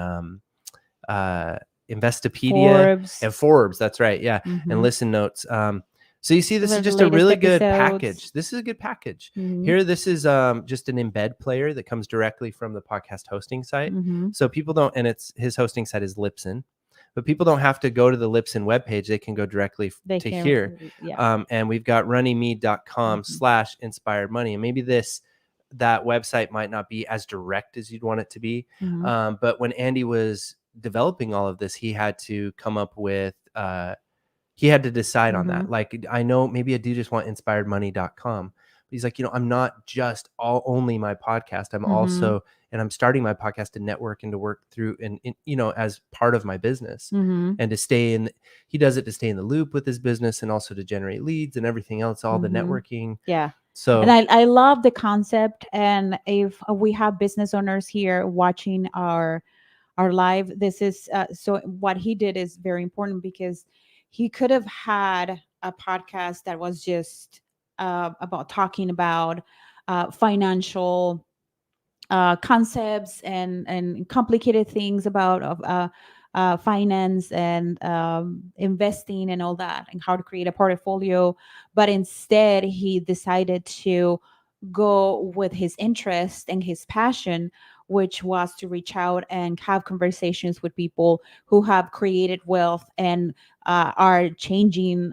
Investopedia and Forbes. That's right. Yeah. And Listen Notes. So you see, this is just a really good package. This is a good package. Here, this is just an embed player that comes directly from the podcast hosting site. So people don't, and his hosting site is Libsyn. But people don't have to go to the Libsyn webpage. They can go directly to here. And we've got runnymede.com/inspired money. And maybe that website might not be as direct as you'd want it to be. But when Andy was developing all of this, he had to come up with, he had to decide on that. Like, I know maybe I do just want inspiredmoney.com. He's like, I'm not just only my podcast. I'm also, and I'm starting my podcast to network and to work through and as part of my business and to stay in, he does it to stay in the loop with his business and also to generate leads and everything else, all the networking. Yeah. So, and I love the concept. And if we have business owners here watching our live, this is, so what he did is very important, because he could have had a podcast that was just about talking about financial concepts and complicated things about finance and investing and all that, and how to create a portfolio. But instead, he decided to go with his interest and his passion, which was to reach out and have conversations with people who have created wealth and are changing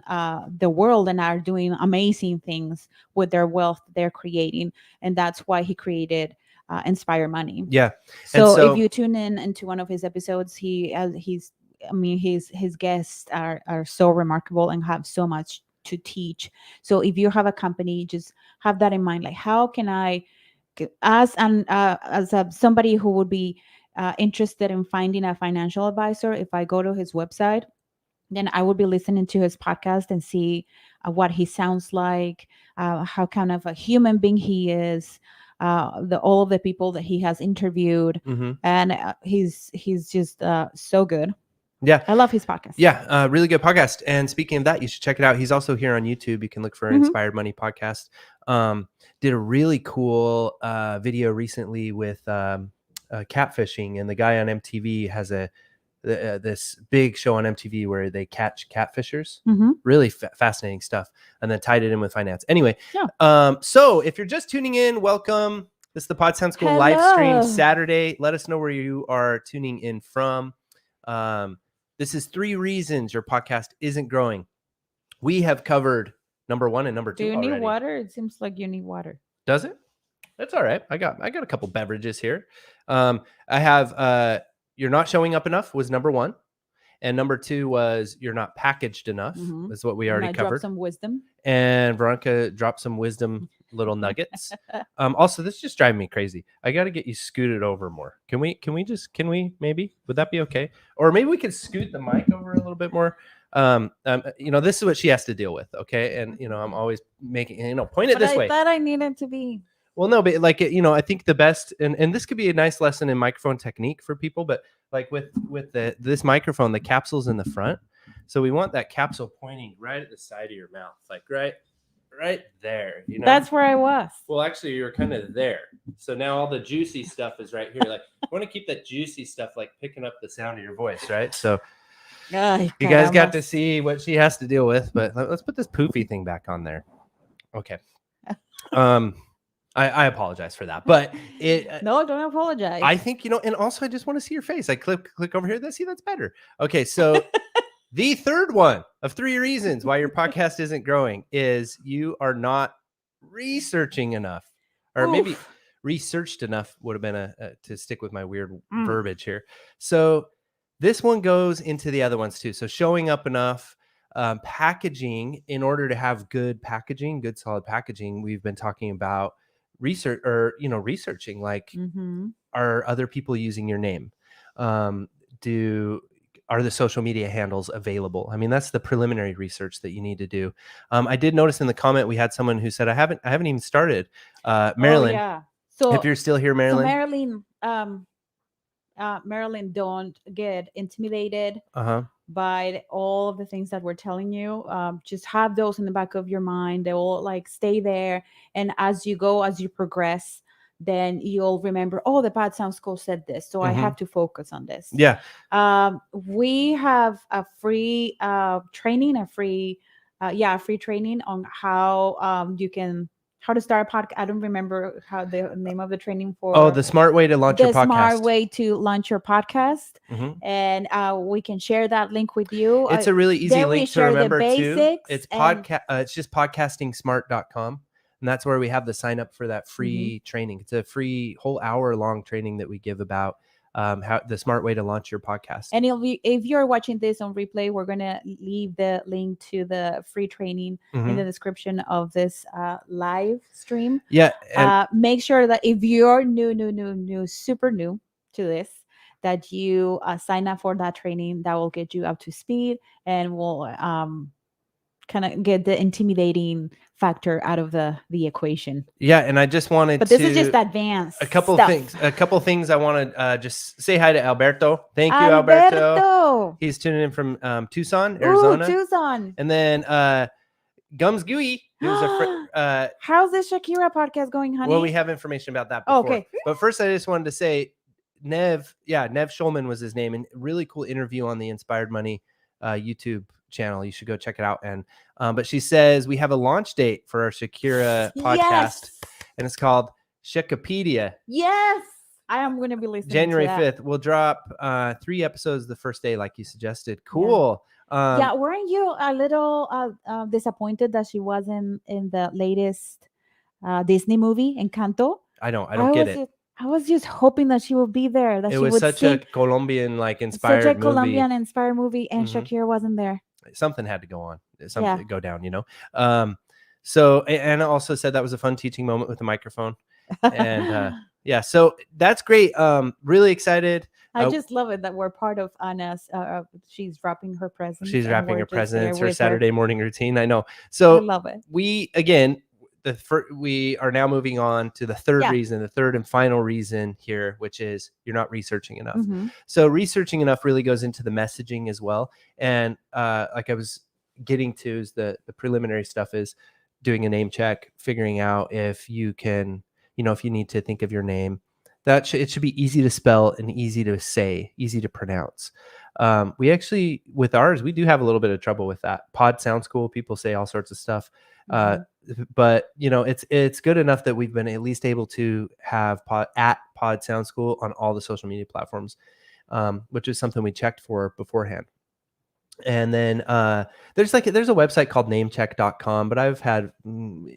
the world and are doing amazing things with their wealth they're creating. And that's why he created Inspire Money. Yeah. So if you tune in into one of his episodes, his guests are so remarkable and have so much to teach. So if you have a company, just have that in mind. Like, how can I, as somebody who would be interested in finding a financial advisor, if I go to his website, then I would be listening to his podcast and see what he sounds like, how kind of a human being he is, all of the people that he has interviewed, and he's just so good. Yeah, I love his podcast. Yeah, really good podcast. And speaking of that, you should check it out. He's also here on YouTube. You can look for Inspired Money Podcast. Did a really cool video recently with catfishing, and the guy on MTV has this big show on MTV where they catch catfishers. Mm-hmm. Really fascinating stuff. And then tied it in with finance. Anyway, Yeah. So if you're just tuning in, welcome. This is the Pod Sound School live stream Saturday. Let us know where you are tuning in from. This is 3 reasons your podcast isn't growing. We have covered number 1 and number 2 already. Do you need water? It seems like you need water. Does it? That's all right. I got a couple beverages here. I have you're not showing up enough was number 1. And number 2 was you're not packaged enough. Mm-hmm. Is what we already covered. Dropped some wisdom. And Veronica dropped some wisdom little nuggets. Also, this is just driving me crazy. I got to get you scooted over more. Can we maybe? Would that be okay? Or maybe we could scoot the mic over a little bit more. This is what she has to deal with. Okay. And, I'm always making, point it this way. I thought I needed to be. Well, no, but like, I think the best, and this could be a nice lesson in microphone technique for people, but like with this microphone, the capsule's in the front. So we want that capsule pointing right at the side of your mouth, like right there. That's where I was. Well, actually, you're kind of there. So now all the juicy stuff is right here. Like, I want to keep that juicy stuff, like picking up the sound of your voice, right? So you guys got to see what she has to deal with, but let's put this poofy thing back on there. Okay. I apologize for that, but no, don't apologize. I think, and also I just want to see your face. I click over here. That's better. Okay. So the third one of 3 reasons why your podcast isn't growing is you are not researching enough, or maybe researched enough would have been to stick with my weird verbiage here. So this one goes into the other ones too. So showing up enough, packaging. In order to have good packaging, good solid packaging, we've been talking about research, or researching, like are other people using your name? Are the social media handles available? I mean, that's the preliminary research that you need to do. I did notice in the comment we had someone who said I haven't even started. Marilyn, So if you're still here, Marilyn. So Marilyn, don't get intimidated by all of the things that we're telling you. Just have those in the back of your mind. They will stay there. And as you progress, then you'll remember, the Pod Sound School said this, so I have to focus on this. Yeah. We have a free training, free training on how to start a podcast. I don't remember how the name of the training for. The smart way to launch your podcast. The smart way to launch your podcast. And we can share that link with you. It's a really easy link to remember too. It's it's just podcastingsmart.com. And that's where we have the sign up for that free training. It's a free whole hour long training that we give about how the smart way to launch your podcast. And if you're watching this on replay, we're going to leave the link to the free training in the description of this live stream. Yeah. Make sure that if you're super new to this, that you sign up for that training. That will get you up to speed and will kind of get the intimidating factor out of the equation. Yeah, and I just wanted but this is just advanced a couple things I want to just say hi to Alberto. Thank you, Alberto. He's tuning in from Tucson, Arizona. Tucson. And then Gums Gooey, who's how's this Shakira podcast going, honey? Well, we have information about that before. Okay. But first I just wanted to say Nev Schulman was his name, and really cool interview on the Inspired Money YouTube channel. You should go check it out. And but she says we have a launch date for our Shakira podcast, and it's called Shakipedia. Yes, I am going to be listening. January 5th. We'll drop 3 episodes the first day, like you suggested. Cool. Weren't you a little disappointed that she wasn't in the latest Disney movie, Encanto? I don't get it. I was just hoping that she would be there. That it she was would such sing. A Colombian inspired such a movie. Colombian inspired movie, and Shakira wasn't there. Something had to go on. Something go down, So, and I also said that was a fun teaching moment with the microphone. And so that's great. Really excited. I just love it that we're part of Anna's. She's wrapping her presents. She's wrapping her presents, her Saturday morning routine. I know. So I love it. We are now moving on to the third reason, the third and final reason here, which is you're not researching enough. So researching enough really goes into the messaging as well. And like I was getting to is the preliminary stuff is doing a name check, figuring out if you can, if you need to think of your name it should be easy to spell and easy to say, easy to pronounce. We actually, with ours, we do have a little bit of trouble with that. Pod sounds cool. People say all sorts of stuff. But it's good enough that we've been at least able to have Pod Sound School on all the social media platforms, which is something we checked for beforehand. And then there's a website called namecheck.com, but I've had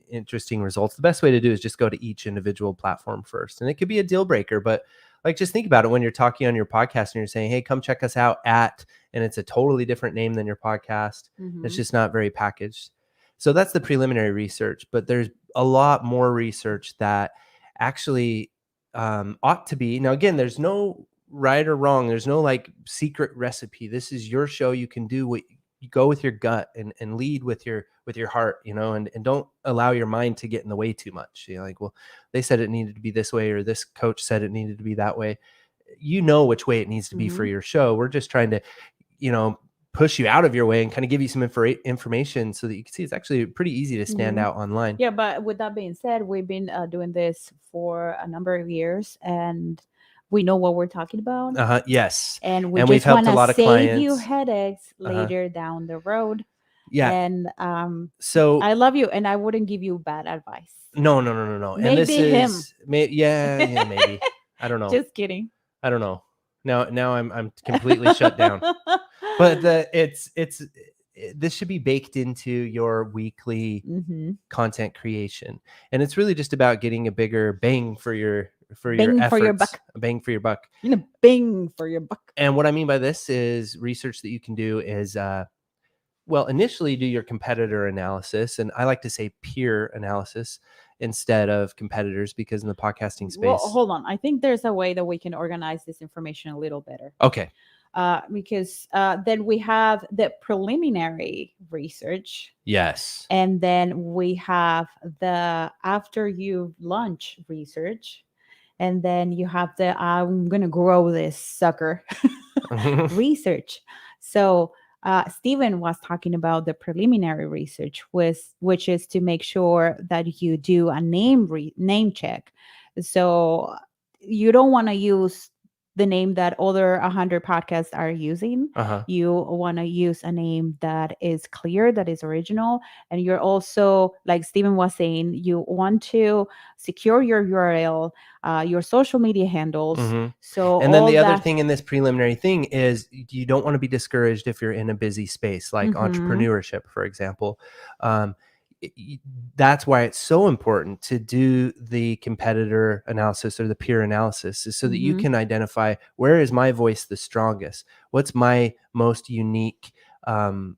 interesting results. The best way to do is just go to each individual platform first. And it could be a deal breaker, but like, just think about it when you're talking on your podcast and you're saying, hey, come check us out and it's a totally different name than your podcast. It's just not very packaged. So that's the preliminary research, but there's a lot more research that actually ought to be. Now, again, there's no right or wrong. There's no like secret recipe. This is your show. You can do what you go with your gut and lead with your heart, and don't allow your mind to get in the way too much. Like, well, they said it needed to be this way, or this coach said it needed to be that way. Which way it needs to be for your show. We're just trying to, push you out of your way and kind of give you some information so that you can see it's actually pretty easy to stand out online. Yeah. But with that being said, we've been doing this for a number of years and we know what we're talking about. Yes. And we've helped a lot of clients. Save you headaches later down the road. Yeah. And so I love you and I wouldn't give you bad advice. No. Maybe and this him. Yeah, maybe. I don't know. Just kidding. I don't know. Now I'm completely shut down. But this should be baked into your weekly content creation. And it's really just about getting a bigger bang for your efforts. For your buck. A bang for your buck. Bang for your buck. And what I mean by this is research that you can do is initially do your competitor analysis, and I like to say peer analysis instead of competitors, because in the podcasting space. Well, hold on. I think there's a way that we can organize this information a little better. Okay. Because then we have the preliminary research. Yes. And then we have the after you launch research. And then you have the I'm going to grow this sucker research. So Stephen was talking about the preliminary research, which is to make sure that you do a name check. So you don't want to use the name that other 100 podcasts are using. You want to use a name that is clear, that is original. And you're also, like Stephen was saying, you want to secure your URL, your social media handles. So, and then the other thing in this preliminary thing is you don't want to be discouraged if you're in a busy space, like entrepreneurship, for example. That's why it's so important to do the competitor analysis or the peer analysis, is so that you can identify, where is my voice the strongest? What's my most unique, angle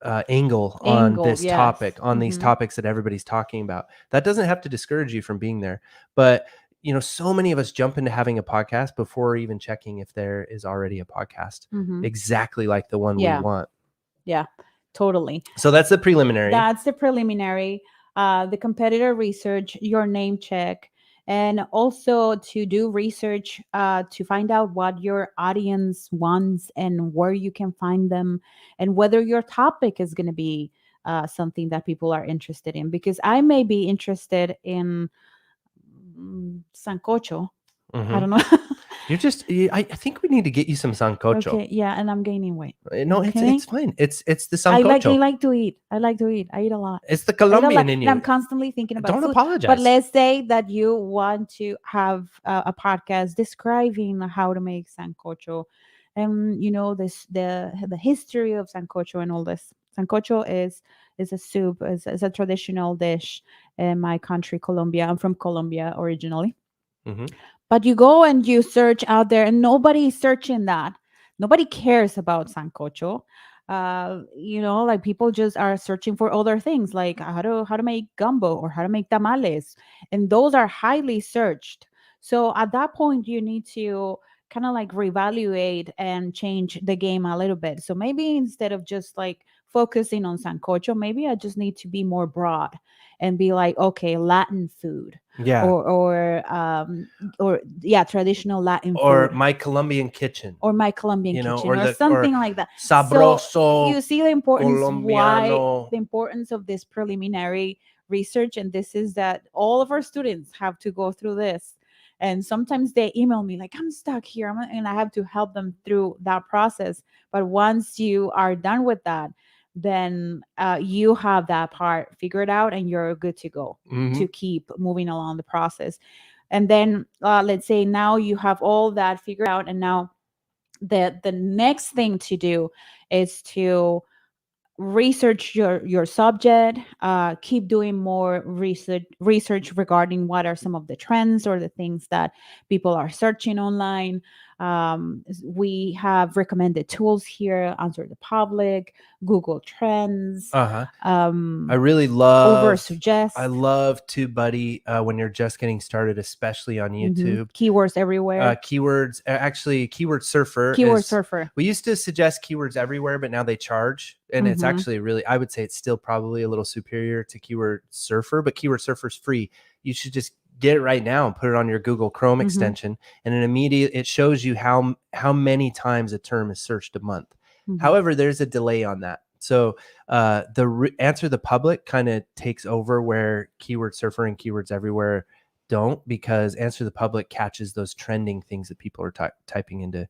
on this topic, on these topics that everybody's talking about. That doesn't have to discourage you from being there. But, so many of us jump into having a podcast before even checking if there is already a podcast exactly like the one we want. Yeah. Totally. So that's the preliminary. The competitor research, your name check, and also to do research to find out what your audience wants and where you can find them, and whether your topic is going to be something that people are interested in. Because I may be interested in sancocho. I don't know. I think we need to get you some sancocho. Okay, yeah, and I'm gaining weight. No, it's fine. It's the sancocho. I like to eat. I eat a lot. It's the Colombian in you. I'm constantly thinking about Don't food. apologize. But let's say that you want to have a podcast describing how to make sancocho, and the history of sancocho and all this. Sancocho is a soup. Is a traditional dish in my country, Colombia. I'm from Colombia originally. But you go and you search out there and nobody's searching that. Nobody cares about sancocho. Like people just are searching for other things, like how to make gumbo or how to make tamales. And those are highly searched. So at that point, you need to kind of like reevaluate and change the game a little bit. So maybe instead of just like focusing on sancocho, maybe I just need to be more broad and be like, okay, Latin food. Yeah. Or traditional Latin food. Or my Colombian kitchen. Or something like that. Sabroso. So you see the importance Colombiano. The importance of this preliminary research, and this is that all of our students have to go through this. And sometimes they email me like, I'm stuck here, and I have to help them through that process. But once you are done with that, then you have that part figured out and you're good to go to keep moving along the process. And then let's say now you have all that figured out, and now the next thing to do is to research your subject, keep doing more research regarding what are some of the trends or the things that people are searching online. We have recommended tools here: Answer the Public, Google Trends, I really love Over Suggest. I love TubeBuddy when you're just getting started, especially on YouTube. Keywords Everywhere. Actually, Keyword Surfer. We used to suggest Keywords Everywhere, but now they charge. And it's actually really, I would say it's still probably a little superior to Keyword Surfer, but Keyword Surfer's free. You should just get it right now and put it on your Google Chrome extension, and it shows you how many times a term is searched a month. However, there's a delay on that. So Answer the Public kind of takes over where Keyword Surfer and Keywords Everywhere don't, because Answer the Public catches those trending things that people are typing into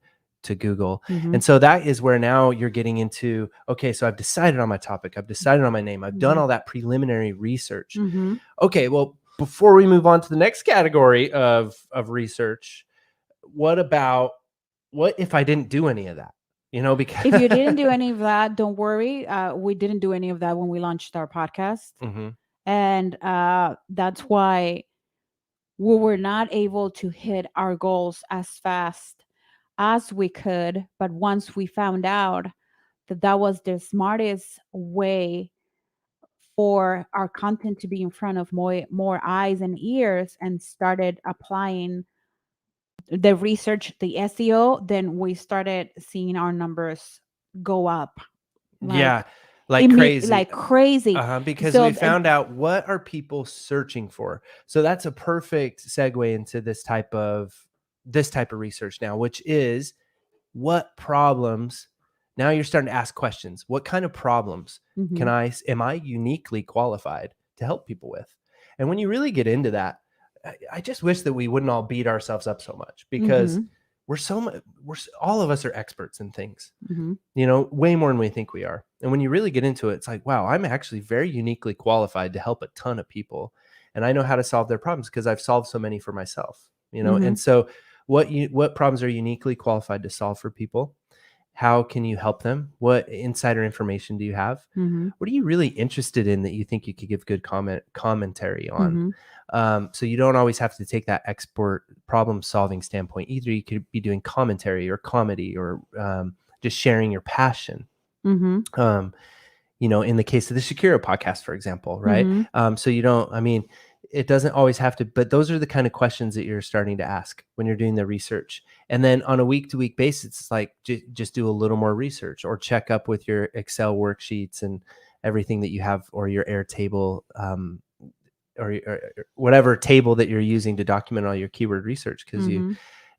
Google. And so that is where now you're getting into, okay, so I've decided on my topic, I've decided on my name, I've done all that preliminary research. Okay, well, before we move on to the next category of research, what if I didn't do any of that? Because if you didn't do any of that, don't worry. We didn't do any of that when we launched our podcast. And that's why we were not able to hit our goals as fast as we could. But once we found out that was the smartest way for our content to be in front of more eyes and ears, and started applying the research, the SEO, then we started seeing our numbers go up. Like crazy. Because we found out what are people searching for. So that's a perfect segue into this type of research now, which is what problems. Now you're starting to ask questions. What kind of problems am I uniquely qualified to help people with? And when you really get into that, I just wish that we wouldn't all beat ourselves up so much, because all of us are experts in things, way more than we think we are. And when you really get into it, it's like, wow, I'm actually very uniquely qualified to help a ton of people. And I know how to solve their problems because I've solved so many for myself, And so what problems are uniquely qualified to solve for people? How can you help them? What insider information do you have? What are you really interested in that you think you could give good commentary on? So you don't always have to take that expert problem solving standpoint either. You could be doing commentary or comedy or just sharing your passion. In the case of the Shakira podcast, for example, right? So it doesn't always have to, but those are the kind of questions that you're starting to ask when you're doing the research. And then on a week-to-week basis, it's like just do a little more research, or check up with your Excel worksheets and everything that you have, or your Airtable, or whatever table that you're using to document all your keyword research. Because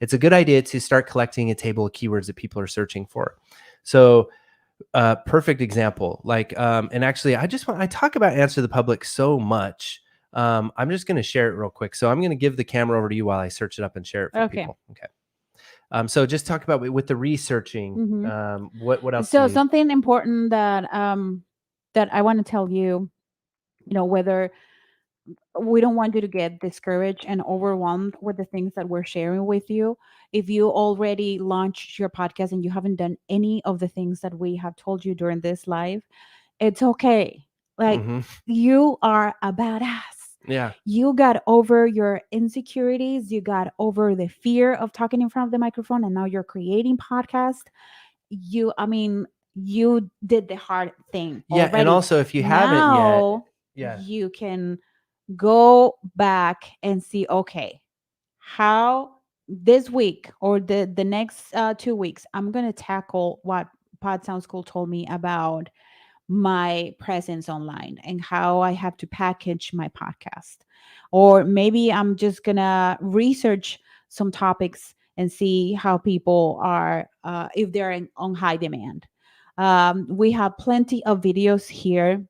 it's a good idea to start collecting a table of keywords that people are searching for. So perfect example, and actually I talk about Answer the Public so much. I'm just going to share it real quick. So I'm going to give the camera over to you while I search it up and share it for people. Okay. So just talk about with the researching. What else? So something important that I want to tell you, whether we don't want you to get discouraged and overwhelmed with the things that we're sharing with you. If you already launched your podcast and you haven't done any of the things that we have told you during this live, it's okay. You are a badass. Yeah. You got over your insecurities. You got over the fear of talking in front of the microphone, and now you're creating podcasts. You did the hard thing already. And also, if you haven't yet, you can go back and see, okay, how this week or the next 2 weeks, I'm going to tackle what Pod Sounds Cool told me about my presence online and how I have to package my podcast. Or maybe I'm just going to research some topics and see how people are, if they're on high demand. We have plenty of videos here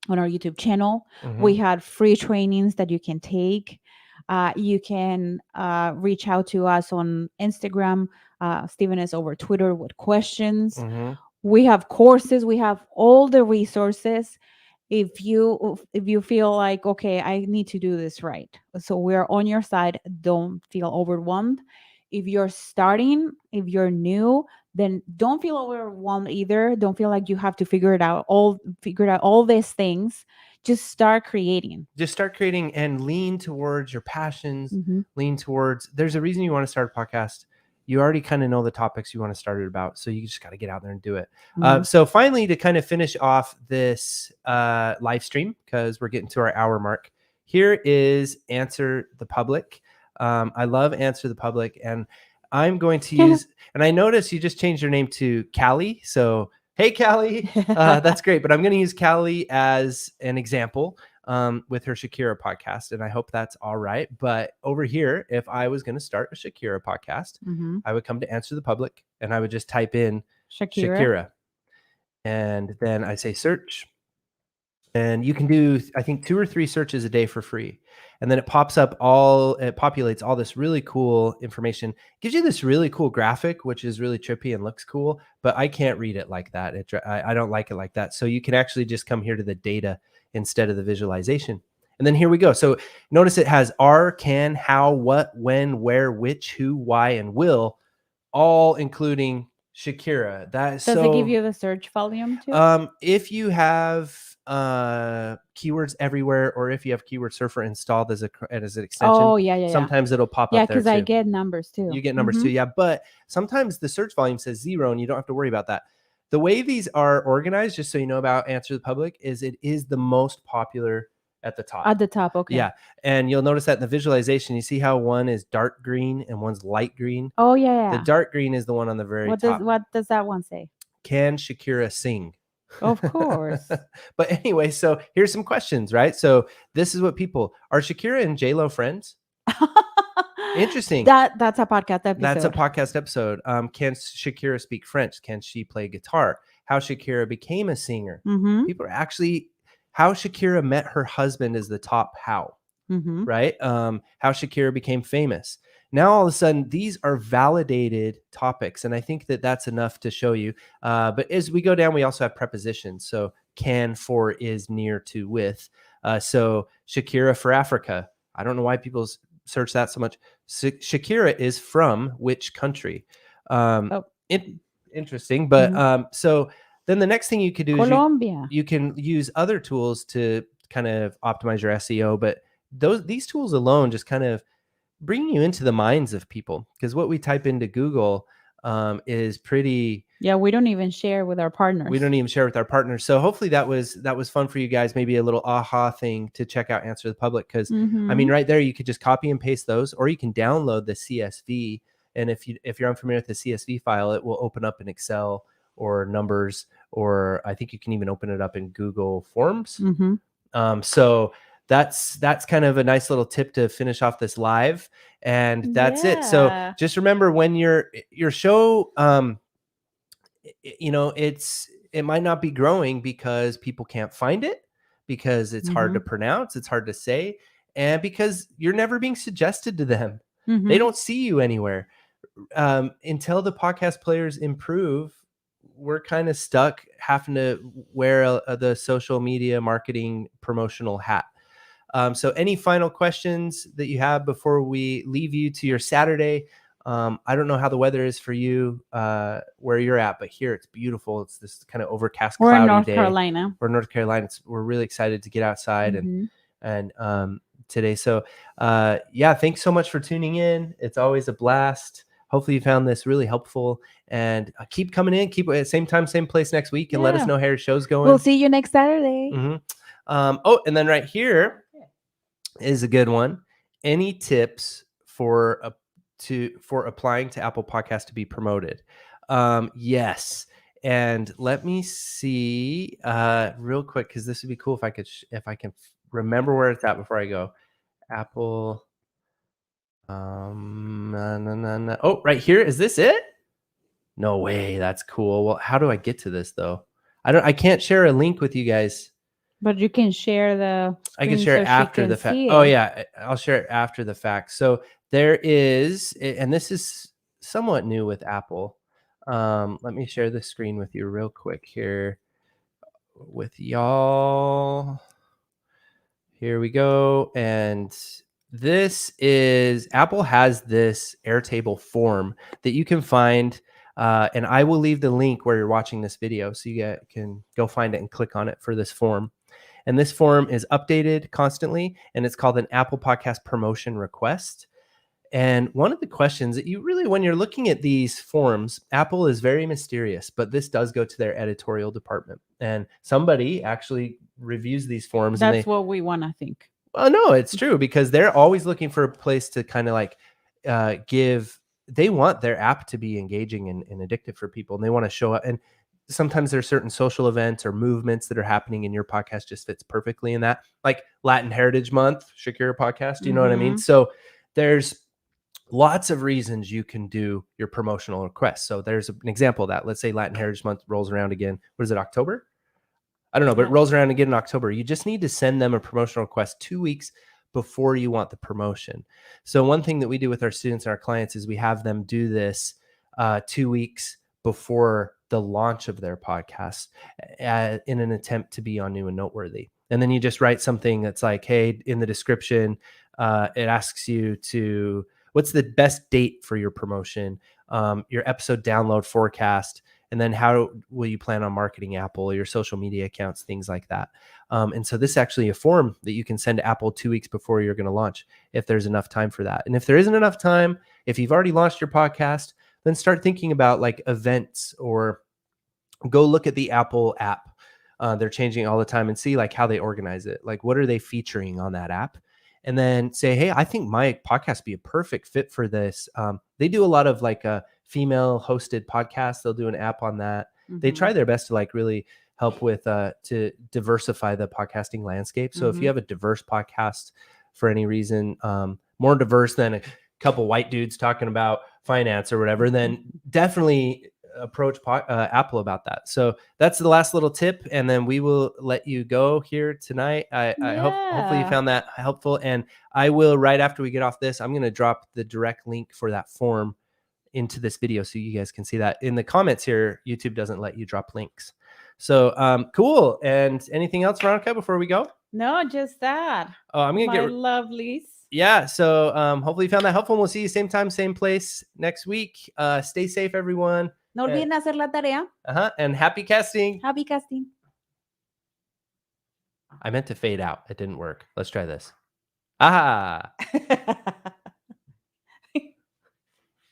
on our YouTube channel. We had free trainings that you can take. You can reach out to us on Instagram. Steven is over Twitter with questions. Mm-hmm. We have courses. We have all the resources. If you feel like, okay, I need to do this right, so we're on your side. Don't feel overwhelmed. If you're starting, if you're new, then don't feel overwhelmed either. Don't feel like you have to figure it out all these things. Just start creating. And lean towards your passions. Mm-hmm. Lean towards, there's a reason you want to start a podcast. You already kind of know the topics you want to start it about. So you just got to get out there and do it. Mm-hmm. So finally, to kind of finish off this live stream, because we're getting to our hour mark, here is Answer the Public. I love Answer the Public. And I'm going to use, and I noticed you just changed your name to Callie. So, hey, Callie, that's great. But I'm going to use Callie as an example with her Shakira podcast. And I hope that's all right. But over here, if I was going to start a Shakira podcast, I would come to Answer the Public and I would just type in Shakira. And then I say search. And you can do, I think, 2 or 3 searches a day for free. And then it populates all this really cool information, gives you this really cool graphic, which is really trippy and looks cool, but I can't read it like that. I don't like it like that. So you can actually just come here to the data instead of the visualization. And then here we go. So notice it has are, can, how, what, when, where, which, who, why, and will, all including Shakira. Does it give you the search volume too? If you have keywords everywhere, or if you have Keyword Surfer installed as an extension, sometimes it'll pop up there because I get numbers too. You get numbers too, but sometimes the search volume says 0 and you don't have to worry about that. The way these are organized, just so you know about Answer the Public, is it is the most popular at the top. Okay. Yeah. And you'll notice that in the visualization, you see how one is dark green and one's light green. Oh, yeah. The dark green is the one on the very top. What does that one say? Can Shakira sing? Of course. But anyway, so here's some questions, right? So this is what are Shakira and J-Lo friends? Interesting. That's a podcast episode. That's a podcast episode. Can Shakira speak French? Can she play guitar? How Shakira became a singer. People are actually, how Shakira met her husband is the top how, right? How Shakira became famous. Now, all of a sudden, these are validated topics. And I think that that's enough to show you. But as we go down, we also have prepositions. So can, for, is, near, to, with. So Shakira for Africa. I don't know why people search that so much. Shakira is from which country? Interesting. But so then the next thing you could do Colombia. is you can use other tools to kind of optimize your SEO. But these tools alone just kind of bring you into the minds of people, because what we type into Google is pretty. Yeah, we don't even share with our partners. So hopefully that was fun for you guys. Maybe a little aha thing to check out Answer the Public, because I mean, right there you could just copy and paste those, or you can download the CSV. And if you're unfamiliar with the CSV file, it will open up in Excel or Numbers, or I think you can even open it up in Google Forms. So that's kind of a nice little tip to finish off this live, and that's it. So just remember, when your show, it might not be growing because people can't find it, because it's hard to pronounce, it's hard to say, and because you're never being suggested to them. They don't see you anywhere. Until the podcast players improve, we're kind of stuck having to wear the social media marketing promotional hat. So any final questions that you have before we leave you to your Saturday? I don't know how the weather is for you where you're at, but here it's beautiful. It's this kind of overcast, cloudy day. We're in North Carolina. We're really excited to get outside and today. So thanks so much for tuning in. It's always a blast. Hopefully you found this really helpful, and keep coming in. Keep at same time, same place next week, and let us know how your show's going. We'll see you next Saturday. And then right here is a good one. Any tips for applying to Apple Podcasts to be promoted? Yes. And let me see real quick, because this would be cool if I can remember where it's at before I go. Apple. Oh, right here. Is this it? No way. That's cool. Well, how do I get to this though? I can't share a link with you guys. But you can share the I can screen share so it after she the can fact. see Oh it. yeah, I'll share it after the fact. So there is, and this is somewhat new with Apple. Let me share the screen with you real quick here with y'all. Here we go. And this is, Apple has this Airtable form that you can find. And I will leave the link where you're watching this video so you can go find it and click on it for this form. And this form is updated constantly, and it's called an Apple Podcast Promotion Request. And one of the questions that you really, when you're looking at these forms, Apple is very mysterious, but this does go to their editorial department. And somebody actually reviews these forms. That's what we want to think. Well, no, it's true, because they're always looking for a place to kind of like they want their app to be engaging and addictive for people. And they want to show up. And sometimes there's certain social events or movements that are happening, and your podcast just fits perfectly in that. Like Latin Heritage Month, Shakira podcast, you know what I mean? So there's lots of reasons you can do your promotional request. So there's an example of that. Let's say Latin Heritage Month rolls around again. What is it, October? I don't know, but it rolls around again in October. You just need to send them a promotional request 2 weeks before you want the promotion. So one thing that we do with our students and our clients is we have them do this 2 weeks before the launch of their podcast in an attempt to be on New and Noteworthy. And then you just write something that's like, hey, in the description, it asks you to, what's the best date for your promotion, your episode download forecast, and then how will you plan on marketing Apple, your social media accounts, things like that. And so this is actually a form that you can send to Apple 2 weeks before you're going to launch, if there's enough time for that. And if there isn't enough time, if you've already launched your podcast, then start thinking about like events, or go look at the Apple app. They're changing all the time, and see like how they organize it. Like, what are they featuring on that app? And then say, hey, I think my podcast be a perfect fit for this. They do a lot of like female hosted podcasts. They'll do an app on that. They try their best to like really help with to diversify the podcasting landscape. So if you have a diverse podcast for any reason, more diverse than a couple white dudes talking about finance or whatever, then definitely approach Apple about that. So that's the last little tip, and then we will let you go here tonight. I hope hopefully you found that helpful, and I will, right after we get off this, I'm going to drop the direct link for that form into this video so you guys can see that. In the comments here, YouTube doesn't let you drop links. So cool. And anything else, Veronica, before we go? No, just that. Oh, I'm gonna get lovelies. Yeah. So hopefully you found that helpful. We'll see you same time, same place next week. Stay safe, everyone. No olviden hacer la tarea. And happy casting. Happy casting. I meant to fade out. It didn't work. Let's try this. Ah.